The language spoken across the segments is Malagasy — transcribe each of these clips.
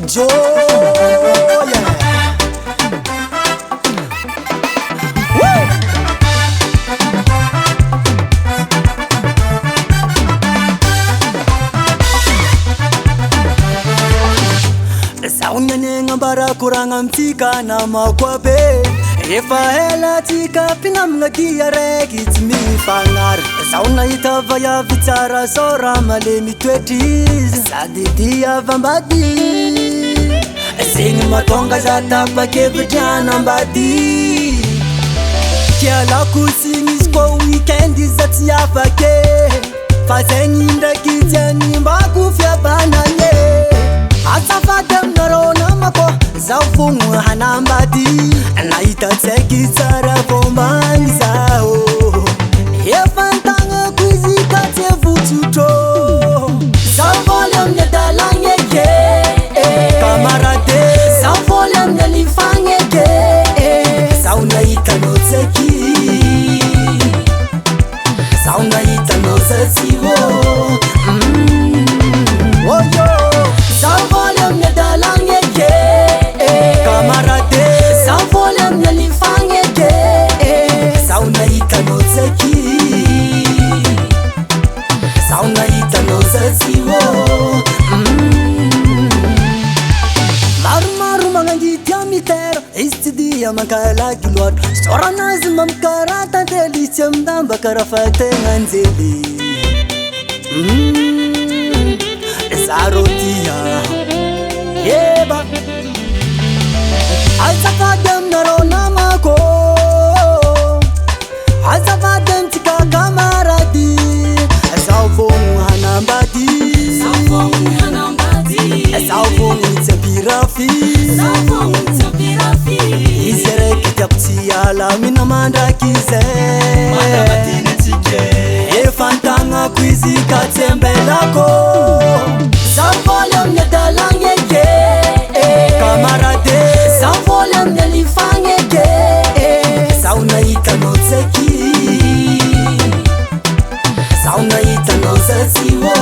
Joe, yeah. Saunane ngambara kuranga mtika na makwape Efa hela tika pinamna kiare kitmi fangar Sauna itava ya vitara sora male mitwetiz Sadidia vambadi Sing matonga za tapa kevijana mbadi Kia la kusingis kwa weekendi za tiafake Fazenyi ndakitiani mbakufya bananye Asafadem narona mako Zafungu hanambadi Naita tseki tsara bombangi zao Yefantanga kwizika tevututo Zavolem nedalange ke Kamarade Zavolem nelifange ke Saunaita no tseki Saunaita no zetsivo Oh yo Zavolem nedalange ke Kamarade Zavolem nelifange ke Saunaita no tseki Saunaita no zetsivo Maru mangangitia mitero Istidia makala gilwat Sora nazima mkarata delicia mdamba karafate nganzeli Zarotia Yeba Azafadem narona mako Azafadem tika kamaradi Azavongu hanambadi Azavongu tsepirafi Izere kitapti ala mina mandakize Efantanga kwizika tembelako Zavolem nedalange ke Kamarade Zavolem nelifange ke Saunaita no tseki Saunaita no zetsivo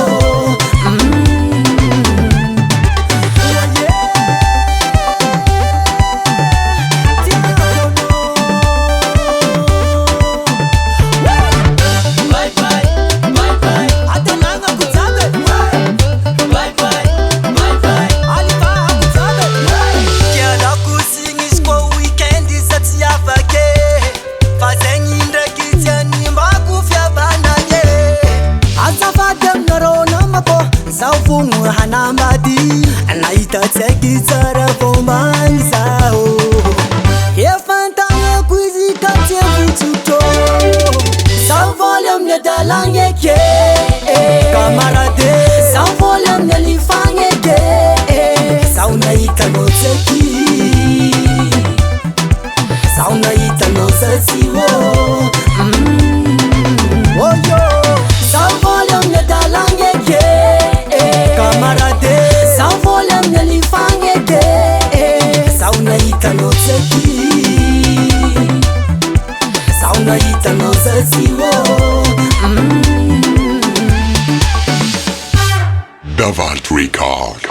Zafungu hanambadi Naita tseki tsara bombangi zao Yefantanga kwizika tevututo Zavolem nedalange ke Kamarade Zavolem nelifange ke Saunaita no tseki Saunaita no zetsivo Oh yo Zavolem nedalange ke Kamarade Zavolem nelifange ke Saunaita no tseki Saunaita no zetsivo Davalt Record.